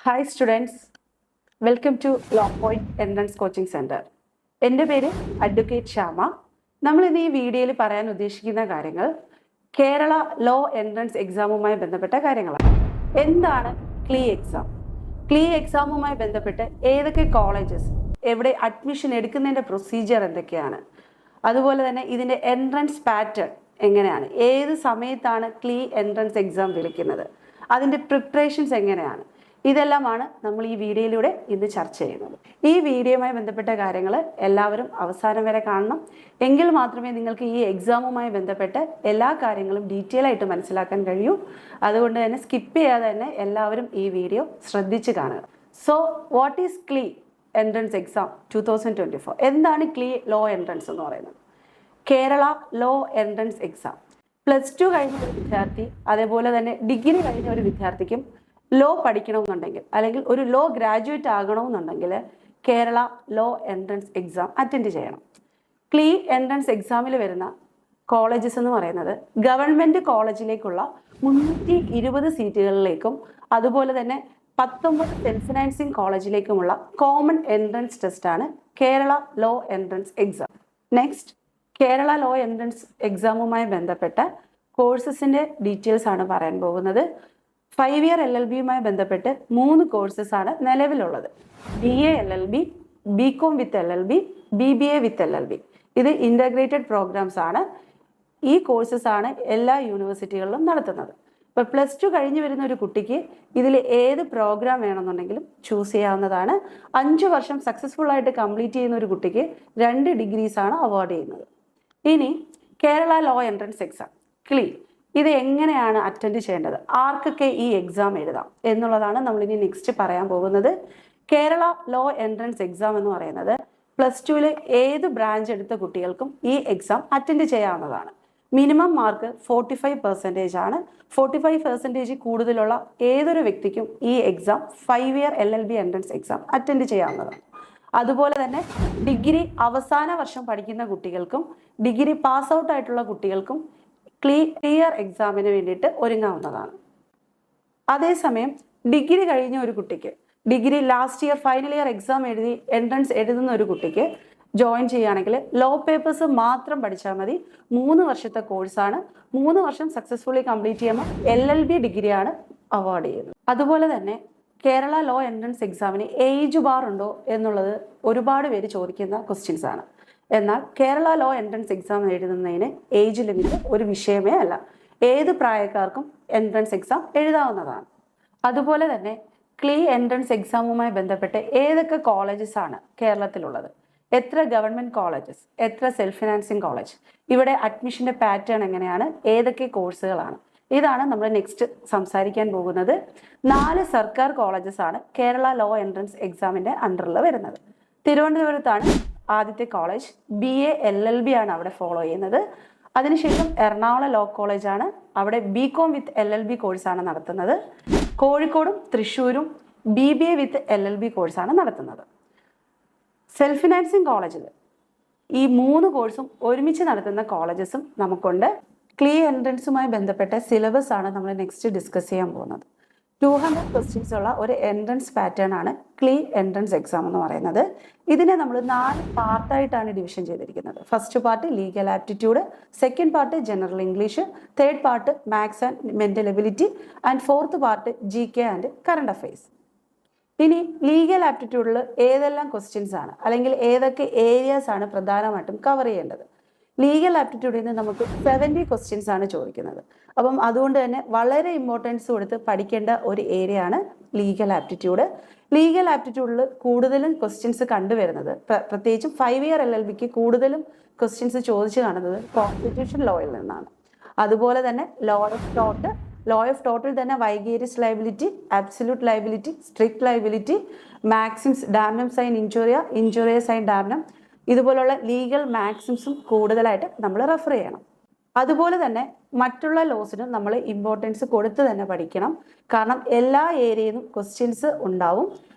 Hi students, welcome to law point entrance coaching centre. എൻ്റെ പേര് advocate Shyama. നമ്മൾ ഇന്ന് ഈ വീഡിയോയിൽ പറയാൻ ഉദ്ദേശിക്കുന്ന കാര്യങ്ങൾ കേരള ലോ എൻട്രൻസ് എക്സാമുമായി ബന്ധപ്പെട്ട കാര്യങ്ങളാണ്. എന്താണ് ക്ലീ എക്സാം? ക്ലീ എക്സാമുമായി ബന്ധപ്പെട്ട് ഏതൊക്കെ കോളേജസ്, എവിടെ അഡ്മിഷൻ എടുക്കുന്നതിൻ്റെ പ്രൊസീജിയർ എന്തൊക്കെയാണ്, അതുപോലെ തന്നെ ഇതിൻ്റെ എൻട്രൻസ് പാറ്റേൺ എങ്ങനെയാണ്, ഏത് സമയത്താണ് ക്ലീ എൻട്രൻസ് എക്സാം വിളിക്കുന്നത്, അതിൻ്റെ പ്രിപ്പറേഷൻസ് എങ്ങനെയാണ്, ഇതെല്ലാമാണ് നമ്മൾ ഈ വീഡിയോയിലൂടെ ഇന്ന് ചർച്ച ചെയ്യുന്നത്. ഈ വീഡിയോയുമായി ബന്ധപ്പെട്ട കാര്യങ്ങൾ എല്ലാവരും അവസാനം വരെ കാണണം. എങ്കിൽ മാത്രമേ നിങ്ങൾക്ക് ഈ എക്സാമുമായി ബന്ധപ്പെട്ട് എല്ലാ കാര്യങ്ങളും ഡീറ്റെയിൽ ആയിട്ട് മനസ്സിലാക്കാൻ കഴിയൂ. അതുകൊണ്ട് തന്നെ സ്കിപ്പ് ചെയ്യാതെ തന്നെ എല്ലാവരും ഈ വീഡിയോ ശ്രദ്ധിച്ച് കാണുക. So what is KLEE entrance exam 2024? എന്താണ് ക്ലീ ലോ എൻട്രൻസ് എന്ന് പറയുന്നത്? കേരള ലോ എൻട്രൻസ് എക്സാം +2 കഴിഞ്ഞ ഒരു വിദ്യാർത്ഥി, അതേപോലെ തന്നെ ഡിഗ്രി കഴിഞ്ഞ ഒരു വിദ്യാർത്ഥിക്കും ലോ പഠിക്കണമെന്നുണ്ടെങ്കിൽ അല്ലെങ്കിൽ ഒരു ലോ ഗ്രാജുവേറ്റ് ആകണമെന്നുണ്ടെങ്കിൽ Kerala law entrance exam attend ചെയ്യണം. ക്ലീ എൻട്രൻസ് എക്സാമിൽ വരുന്ന കോളേജസ് എന്ന് പറയുന്നത് ഗവൺമെൻറ് കോളേജിലേക്കുള്ള 320 സീറ്റുകളിലേക്കും അതുപോലെ തന്നെ 19 സെൽഫ് ഫിനാൻസിങ് കോളേജിലേക്കുമുള്ള കോമൺ എൻട്രൻസ് ടെസ്റ്റാണ് Kerala law entrance exam. Next, Kerala law entrance എക്സാമുമായി ബന്ധപ്പെട്ട കോഴ്സസിൻ്റെ ഡീറ്റെയിൽസ് ആണ് പറയാൻ പോകുന്നത്. 5 ഇയർ LLBയുമായി ബന്ധപ്പെട്ട് 3 കോഴ്സസ് ആണ് നിലവിലുള്ളത്. BA LLB, BCom വിത്ത് LLB, BBA വിത്ത് LLB. ഇത് ഇൻ്റഗ്രേറ്റഡ് പ്രോഗ്രാംസ് ആണ്. ഈ കോഴ്സസ് ആണ് എല്ലാ യൂണിവേഴ്സിറ്റികളിലും നടത്തുന്നത്. ഇപ്പോൾ +2 കഴിഞ്ഞ് വരുന്ന ഒരു കുട്ടിക്ക് ഇതിൽ ഏത് പ്രോഗ്രാം വേണമെന്നുണ്ടെങ്കിലും ചൂസ് ചെയ്യാവുന്നതാണ്. 5 വർഷം സക്സസ്ഫുൾ ആയിട്ട് കംപ്ലീറ്റ് ചെയ്യുന്ന ഒരു കുട്ടിക്ക് 2 ഡിഗ്രീസ് ആണ് അവാർഡ് ചെയ്യുന്നത്. ഇനി കേരള ലോ എൻട്രൻസ് എക്സാം ക്ലീ, ഇത് എങ്ങനെയാണ് അറ്റൻഡ് ചെയ്യേണ്ടത്, ആർക്കൊക്കെ ഈ എക്സാം എഴുതാം എന്നുള്ളതാണ് നമ്മളിനി നെക്സ്റ്റ് പറയാൻ പോകുന്നത്. കേരള ലോ എൻട്രൻസ് എക്സാം എന്ന് പറയുന്നത് +2 ഏത് ബ്രാഞ്ച് എടുത്ത കുട്ടികൾക്കും ഈ എക്സാം അറ്റൻഡ് ചെയ്യാവുന്നതാണ്. മിനിമം മാർക്ക് 45% ആണ്. 45% കൂടുതലുള്ള ഏതൊരു വ്യക്തിക്കും ഈ exam 5 year LLB entrance exam attend ചെയ്യാവുന്നതാണ്. അതുപോലെ തന്നെ ഡിഗ്രി അവസാന വർഷം പഠിക്കുന്ന കുട്ടികൾക്കും ഡിഗ്രി പാസ് ഔട്ട് ആയിട്ടുള്ള കുട്ടികൾക്കും ക്ലിയർ എക്സാമിന് വേണ്ടിയിട്ട് ഒരുങ്ങാവുന്നതാണ്. അതേസമയം ഡിഗ്രി കഴിഞ്ഞ ഒരു കുട്ടിക്ക്, degree last year final year exam എഴുതി എൻട്രൻസ് എഴുതുന്ന ഒരു കുട്ടിക്ക് ജോയിൻ ചെയ്യുകയാണെങ്കിൽ ലോ പേപ്പേഴ്സ് മാത്രം പഠിച്ചാൽ മതി. 3 വർഷത്തെ കോഴ്സാണ്. 3 വർഷം സക്സസ്ഫുള്ളി കംപ്ലീറ്റ് ചെയ്യുമ്പോൾ LLB ഡിഗ്രിയാണ് അവാർഡ് ചെയ്യുന്നത്. അതുപോലെ തന്നെ കേരള ലോ എൻട്രൻസ് എക്സാമിന് ഏജ് ബാർ ഉണ്ടോ എന്നുള്ളത് ഒരുപാട് പേര് ചോദിക്കുന്ന ക്വസ്റ്റ്യൻസ് ആണ്. എന്നാൽ കേരള ലോ എൻട്രൻസ് എക്സാം എഴുതുന്നതിന് ഏജ് ലിമിറ്റ് ഒരു വിഷയമേ അല്ല. ഏത് പ്രായക്കാർക്കും എൻട്രൻസ് എക്സാം എഴുതാവുന്നതാണ്. അതുപോലെ തന്നെ ക്ലീ എൻട്രൻസ് എക്സാമുമായി ബന്ധപ്പെട്ട് ഏതൊക്കെ കോളേജസ് ആണ് കേരളത്തിലുള്ളത്, എത്ര ഗവൺമെൻറ് കോളേജസ്, എത്ര സെൽഫ് ഫിനാൻസിങ് കോളേജ്, ഇവിടെ അഡ്മിഷൻ്റെ പാറ്റേൺ എങ്ങനെയാണ്, ഏതൊക്കെ കോഴ്സുകളാണ്, ഇതാണ് നമ്മൾ നെക്സ്റ്റ് സംസാരിക്കാൻ പോകുന്നത്. 4 സർക്കാർ കോളേജസ് ആണ് കേരള ലോ എൻട്രൻസ് എക്സാമിൻ്റെ അണ്ടറിൽ വരുന്നത്. തിരുവനന്തപുരത്താണ് ആദ്യത്തെ കോളേജ്. BA LLB ആണ് അവിടെ ഫോളോ ചെയ്യുന്നത്. അതിനുശേഷം എറണാകുളം ലോ കോളേജാണ്, അവിടെ BCom വിത്ത് LLB കോഴ്സാണ് നടത്തുന്നത്. കോഴിക്കോടും തൃശ്ശൂരും BBA വിത്ത് LLB കോഴ്സാണ് നടത്തുന്നത്. സെൽഫ് ഫിനാൻസിങ് കോളേജിൽ ഈ 3 കോഴ്സും ഒരുമിച്ച് നടത്തുന്ന കോളേജസും നമുക്കുണ്ട്. ക്ലീ എൻട്രൻസുമായി ബന്ധപ്പെട്ട സിലബസ് ആണ് നമ്മൾ നെക്സ്റ്റ് ഡിസ്കസ് ചെയ്യാൻ പോകുന്നത്. 200 ക്വസ്റ്റ്യൻസ് ഉള്ള ഒരു എൻട്രൻസ് പാറ്റേൺ ആണ് ക്ലീ എൻട്രൻസ് എക്സാം എന്ന് പറയുന്നത്. ഇതിനെ നമ്മൾ 4 പാർട്ടായിട്ടാണ് ഡിവിഷൻ ചെയ്തിരിക്കുന്നത്. First part legal aptitude, second part general English, third part maths and mental ability, and fourth part GK and current affairs. ഇനി ലീഗൽ ആപ്റ്റിറ്റ്യൂഡിൽ ഏതെല്ലാം ക്വസ്റ്റ്യൻസ് ആണ് അല്ലെങ്കിൽ ഏതൊക്കെ ഏരിയാസ് ആണ് പ്രധാനമായിട്ടും കവർ ചെയ്യേണ്ടത്? ലീഗൽ ആപ്റ്റിറ്റ്യൂഡിൽ നിന്ന് നമുക്ക് 70 ക്വസ്റ്റ്യൻസ് ആണ് ചോദിക്കുന്നത്. അപ്പം അതുകൊണ്ട് തന്നെ വളരെ ഇമ്പോർട്ടൻസ് കൊടുത്ത് പഠിക്കേണ്ട ഒരു ഏരിയ ആണ് ലീഗൽ ആപ്റ്റിറ്റ്യൂഡ്. ലീഗൽ ആപ്റ്റിറ്റ്യൂഡിൽ കൂടുതലും ക്വസ്റ്റ്യൻസ് കണ്ടുവരുന്നത്, പ്രത്യേകിച്ചും 5 ഇയർ LLBക്ക് കൂടുതലും ക്വസ്റ്റ്യൻസ് ചോദിച്ചു കാണുന്നത് കോൺസ്റ്റിറ്റ്യൂഷൻ ലോയിൽ നിന്നാണ്. അതുപോലെ തന്നെ ലോ ഓഫ് ടോട്ടിൽ തന്നെ vicarious liability, absolute liability, strict liability, maxims, damnum sine injuria, injuria sine damnum, ഇതുപോലുള്ള ലീഗൽ മാക്സിംസും കൂടുതലായിട്ട് നമ്മൾ റെഫർ ചെയ്യണം. അതുപോലെ തന്നെ മറ്റുള്ള ലോസിനും നമ്മൾ ഇമ്പോർട്ടൻസ് കൊടുത്ത് തന്നെ പഠിക്കണം. കാരണം എല്ലാ ഏരിയയിലും ക്വസ്റ്റ്യൻസ് ഉണ്ടാവും.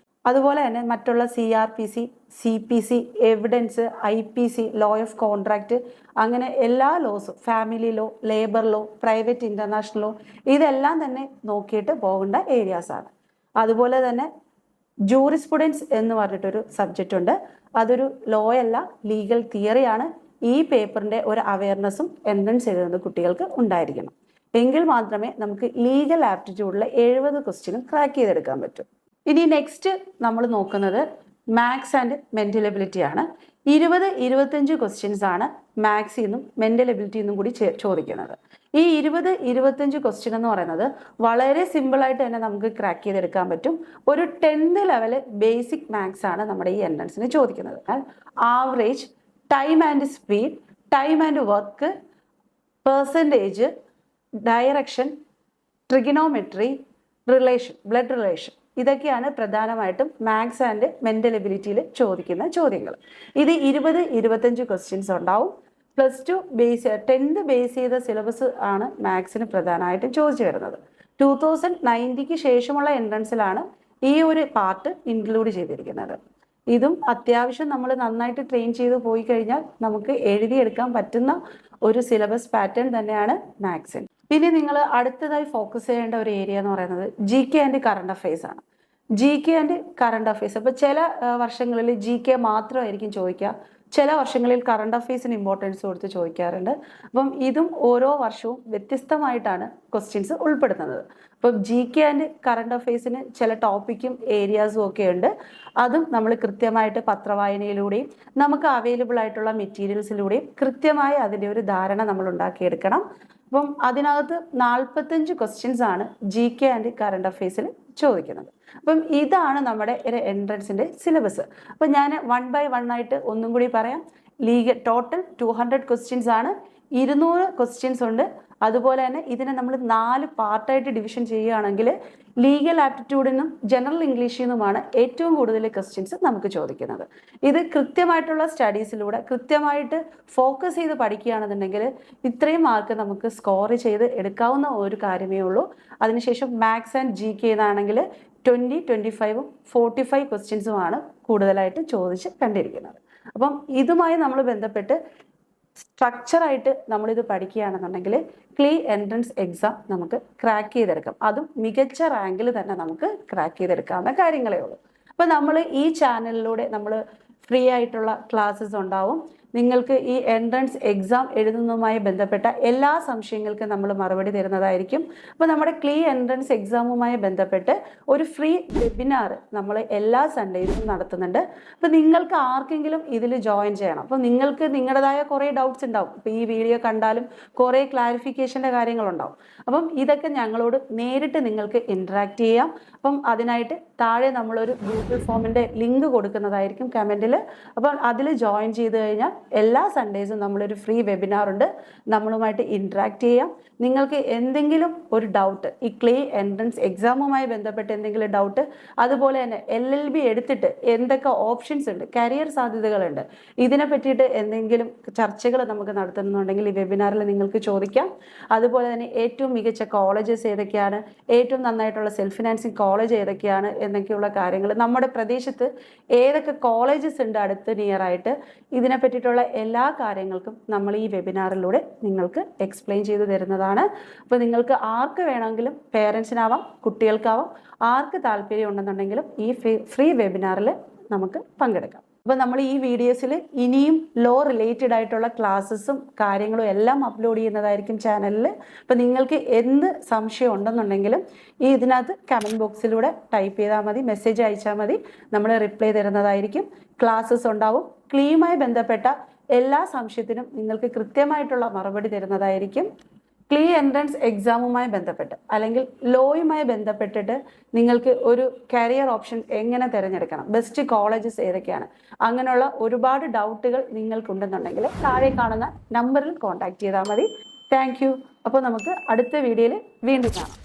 അതുപോലെ തന്നെ മറ്റുള്ള CRPC, CPC, evidence, IPC, law of contract, അങ്ങനെ എല്ലാ ലോസും, family law, labour law, private international law, ഇതെല്ലാം തന്നെ നോക്കിയിട്ട് പോകേണ്ട ഏരിയാസാണ്. അതുപോലെ തന്നെ ജൂറിസ്പ്രുഡൻസ് എന്ന് പറഞ്ഞിട്ടൊരു സബ്ജക്റ്റ് ഉണ്ട്. അതൊരു ലോ അല്ല, ലീഗൽ തിയറിയാണ്. ഈ പേപ്പറിൻ്റെ ഒരു അവയർനെസ്സും എൻട്രൻസ് എഴുതുന്ന കുട്ടികൾക്ക് ഉണ്ടായിരിക്കണം. എങ്കിൽ മാത്രമേ നമുക്ക് ലീഗൽ ആപ്റ്റിറ്റ്യൂഡിലെ 70 ക്വസ്റ്റ്യനും ക്രാക്ക് ചെയ്തെടുക്കാൻ പറ്റും. ഇനി നെക്സ്റ്റ് നമ്മൾ നോക്കുന്നത് മാത്സ് ആൻഡ് മെൻ്റൽ എബിലിറ്റി ആണ്. 20-25 ക്വസ്റ്റ്യൻസ് ആണ് മാത്സിൽ നിന്നും മെൻ്റൽ എബിലിറ്റിയിൽ നിന്നും കൂടി ചോദിക്കുന്നത്. ഈ 20-25 ക്വസ്റ്റ്യൻ എന്ന് പറയുന്നത് വളരെ സിമ്പിളായിട്ട് തന്നെ നമുക്ക് ക്രാക്ക് ചെയ്തെടുക്കാൻ പറ്റും. ഒരു 10th ലെവൽ ബേസിക് മാത്സ് ആണ് നമ്മുടെ ഈ എൻട്രൻസിന് ചോദിക്കുന്നത്. Average, time and speed, time and work, percentage, direction, trigonometry, relation, blood relation, ഇതൊക്കെയാണ് പ്രധാനമായിട്ടും മാത്സ് ആൻഡ് മെൻ്റൽ എബിലിറ്റിയിൽ ചോദിക്കുന്ന ചോദ്യങ്ങൾ. ഇത് 20-25 ക്വസ്റ്റ്യൻസ് ഉണ്ടാവും. +2 10th ബേസ് ചെയ്ത സിലബസ് ആണ് മാത്സിന് പ്രധാനമായിട്ടും ചോദിച്ചു വരുന്നത്. 2090 ശേഷമുള്ള എൻട്രൻസിലാണ് ഈ ഒരു പാർട്ട് ഇൻക്ലൂഡ് ചെയ്തിരിക്കുന്നത്. ഇതും അത്യാവശ്യം നമ്മൾ നന്നായിട്ട് ട്രെയിൻ ചെയ്ത് പോയി കഴിഞ്ഞാൽ നമുക്ക് എഴുതിയെടുക്കാൻ പറ്റുന്ന ഒരു സിലബസ് പാറ്റേൺ തന്നെയാണ് മാത്സിന്. ഇനി നിങ്ങൾ അടുത്തതായി ഫോക്കസ് ചെയ്യേണ്ട ഒരു ഏരിയ എന്ന് പറയുന്നത് GK ആൻഡ് കറണ്ട് അഫയേഴ്സ് ആണ്. GK ആൻഡ് കറണ്ട് അഫയേഴ്സ്, അപ്പോൾ ചില വർഷങ്ങളിൽ GK മാത്രമായിരിക്കും ചോദിക്കുക, ചില വർഷങ്ങളിൽ കറണ്ട് അഫയേഴ്സിന് ഇമ്പോർട്ടൻസ് കൊടുത്ത് ചോദിക്കാറുണ്ട്. അപ്പം ഇതും ഓരോ വർഷവും വ്യത്യസ്തമായിട്ടാണ് ക്വസ്റ്റ്യൻസ് ഉൾപ്പെടുത്തുന്നത്. അപ്പം GK ആൻഡ് കറണ്ട് അഫയേഴ്സിന് ചില ടോപ്പിക്കും ഏരിയാസും ഒക്കെ ഉണ്ട്. അതും നമ്മൾ കൃത്യമായിട്ട് പത്രവായനയിലൂടെയും നമുക്ക് അവൈലബിൾ ആയിട്ടുള്ള മെറ്റീരിയൽസിലൂടെയും കൃത്യമായി അതിൻ്റെ ഒരു ധാരണ നമ്മൾ ഉണ്ടാക്കിയെടുക്കണം. അപ്പം അതിനകത്ത് 45 ക്വസ്റ്റ്യൻസ് ആണ് GK ആൻഡ് കറണ്ട് അഫയേഴ്സിൽ ചോദിക്കുന്നത്. അപ്പം ഇതാണ് നമ്മുടെ എൻട്രൻസിൻ്റെ സിലബസ്. അപ്പം ഞാൻ 1 by 1 ആയിട്ട് ഒന്നും കൂടി പറയാം. ലീഗൽ ടോട്ടൽ 200 ക്വസ്റ്റ്യൻസ് ആണ്, 200 ക്വസ്റ്റ്യൻസ് ഉണ്ട്. അതുപോലെ തന്നെ ഇതിനെ നമ്മൾ 4 പാർട്ടായിട്ട് ഡിവിഷൻ ചെയ്യുകയാണെങ്കിൽ ലീഗൽ ആപ്റ്റിറ്റ്യൂഡിനും ജനറൽ ഇംഗ്ലീഷിൽ നിന്നുമാണ് ഏറ്റവും കൂടുതൽ ക്വസ്റ്റ്യൻസ് നമുക്ക് ചോദിക്കുന്നത്. ഇത് കൃത്യമായിട്ടുള്ള സ്റ്റഡീസിലൂടെ കൃത്യമായിട്ട് ഫോക്കസ് ചെയ്ത് പഠിക്കുകയാണെന്നുണ്ടെങ്കിൽ ഇത്രയും മാർക്ക് നമുക്ക് സ്കോർ ചെയ്ത് എടുക്കാവുന്ന ഒരു കാര്യമേ ഉള്ളൂ. അതിനുശേഷം മാത്സ് ആൻഡ് GK എന്നാണെങ്കിൽ 20, 25, 45 ക്വസ്റ്റ്യൻസുമാണ് കൂടുതലായിട്ട് ചോദിച്ച് കണ്ടിരിക്കുന്നത്. അപ്പം ഇതുമായി നമ്മൾ ബന്ധപ്പെട്ട് സ്ട്രക്ചറായിട്ട് നമ്മളിത് പഠിക്കുകയാണെന്നുണ്ടെങ്കിൽ എൻട്രൻസ് എക്സാം നമുക്ക് ക്രാക്ക് ചെയ്തെടുക്കാം. അതും മികച്ച റാങ്കിൽ തന്നെ നമുക്ക് ക്രാക്ക് ചെയ്തെടുക്കാവുന്ന കാര്യങ്ങളേ ഉള്ളൂ. അപ്പോൾ നമ്മൾ ഈ ചാനലിലൂടെ നമ്മൾ ഫ്രീ ആയിട്ടുള്ള ക്ലാസ്സസ് ഉണ്ടാവും. നിങ്ങൾക്ക് ഈ എൻട്രൻസ് എക്സാം എഴുതുന്നതുമായി ബന്ധപ്പെട്ട എല്ലാ സംശയങ്ങൾക്കും നമ്മൾ മറുപടി തരുന്നതായിരിക്കും. അപ്പോൾ നമ്മുടെ എൻട്രൻസ് എക്സാമുമായി ബന്ധപ്പെട്ട് ഒരു ഫ്രീ വെബിനാർ നമ്മൾ എല്ലാ സൺഡേയിലും നടത്തുന്നുണ്ട്. അപ്പോൾ നിങ്ങൾക്ക് ആർക്കെങ്കിലും ഇതിൽ ജോയിൻ ചെയ്യണം. അപ്പോൾ നിങ്ങൾക്ക് നിങ്ങളുടേതായ കുറേ ഡൗട്ട്സ് ഉണ്ടാവും. ഇപ്പോൾ ഈ വീഡിയോ കണ്ടാലും കുറേ ക്ലാരിഫിക്കേഷൻ്റെ കാര്യങ്ങളുണ്ടാവും. അപ്പം ഇതൊക്കെ ഞങ്ങളോട് നേരിട്ട് നിങ്ങൾക്ക് ഇൻട്രാക്ട് ചെയ്യാം. അപ്പം അതിനായിട്ട് താഴെ നമ്മളൊരു ഗൂഗിൾ ഫോമിൻ്റെ ലിങ്ക് കൊടുക്കുന്നതായിരിക്കും കമൻറ്റിൽ. അപ്പം അതിൽ ജോയിൻ ചെയ്ത് കഴിഞ്ഞാൽ എല്ലാ സൺഡേസും നമ്മളൊരു ഫ്രീ വെബിനാർ ഉണ്ട്, നമ്മളുമായിട്ട് ഇൻട്രാക്ട് ചെയ്യാം. നിങ്ങൾക്ക് എന്തെങ്കിലും ഒരു ഡൗട്ട്, ഈ എൻട്രൻസ് എക്സാമുമായി ബന്ധപ്പെട്ട് എന്തെങ്കിലും ഡൗട്ട്, അതുപോലെ തന്നെ LLB എടുത്തിട്ട് എന്തൊക്കെ ഓപ്ഷൻസ് ഉണ്ട്, കരിയർ സാധ്യതകളുണ്ട്, ഇതിനെ പറ്റിയിട്ട് എന്തെങ്കിലും ചർച്ചകൾ നമുക്ക് നടത്തുന്നുണ്ടെങ്കിൽ ഈ വെബിനാറിൽ നിങ്ങൾക്ക് ചോദിക്കാം. അതുപോലെ തന്നെ ഏറ്റവും മികച്ച കോളേജസ് ഏതൊക്കെയാണ്, ഏറ്റവും നന്നായിട്ടുള്ള സെൽഫ് ഫിനാൻസിങ് കോളേജ് ഏതൊക്കെയാണ് എന്നൊക്കെയുള്ള കാര്യങ്ങൾ, നമ്മുടെ പ്രദേശത്ത് ഏതൊക്കെ കോളേജസ് ഉണ്ട് അടുത്ത് നിയറായിട്ട്, ഇതിനെ പറ്റിയിട്ടുള്ള എല്ലാ കാര്യങ്ങൾക്കും നമ്മൾ ഈ വെബിനാറിലൂടെ നിങ്ങൾക്ക് എക്സ്പ്ലെയിൻ ചെയ്തു തരുന്നതാണ്. അപ്പോൾ നിങ്ങൾക്ക് ആർക്ക് വേണമെങ്കിലും, പേരൻസിനാവാം, കുട്ടികൾക്കാവാം, ആർക്ക് താല്പര്യം ഉണ്ടെന്നുണ്ടെങ്കിലും ഈ ഫ്രീ വെബിനാറിൽ നമുക്ക് പങ്കെടുക്കാം. അപ്പോൾ നമ്മൾ ഈ വീഡിയോസിൽ ഇനിയും ലോ റിലേറ്റഡ് ആയിട്ടുള്ള ക്ലാസ്സസും കാര്യങ്ങളും എല്ലാം അപ്ലോഡ് ചെയ്യുന്നതായിരിക്കും ചാനലിൽ. അപ്പോൾ നിങ്ങൾക്ക് എന്ത് സംശയം ഉണ്ടെന്നുണ്ടെങ്കിലും ഈ ഇതിനകത്ത് കമൻറ്റ് ബോക്സിലൂടെ ടൈപ്പ് ചെയ്താൽ മതി, മെസ്സേജ് അയച്ചാൽ മതി, നമ്മൾ റിപ്ലൈ തരുന്നതായിരിക്കും. ക്ലാസ്സസ് ഉണ്ടാവും. ക്ലീമായി ബന്ധപ്പെട്ട എല്ലാ സംശയത്തിനും നിങ്ങൾക്ക് കൃത്യമായിട്ടുള്ള മറുപടി തരുന്നതായിരിക്കും. എൻട്രൻസ് എക്സാമുമായി ബന്ധപ്പെട്ട് അല്ലെങ്കിൽ ലോയുമായി ബന്ധപ്പെട്ടിട്ട് നിങ്ങൾക്ക് ഒരു കരിയർ ഓപ്ഷൻ എങ്ങനെ തിരഞ്ഞെടുക്കണം, ബെസ്റ്റ് കോളേജസ് ഏതൊക്കെയാണ്, അങ്ങനെയുള്ള ഒരുപാട് ഡൗട്ടുകൾ നിങ്ങൾക്കുണ്ടെന്നുണ്ടെങ്കിൽ താഴെ കാണുന്ന നമ്പറിൽ കോൺടാക്ട് ചെയ്താൽ മതി. Thank you. അപ്പോൾ നമുക്ക് അടുത്ത വീഡിയോയിൽ വീണ്ടും കാണാം.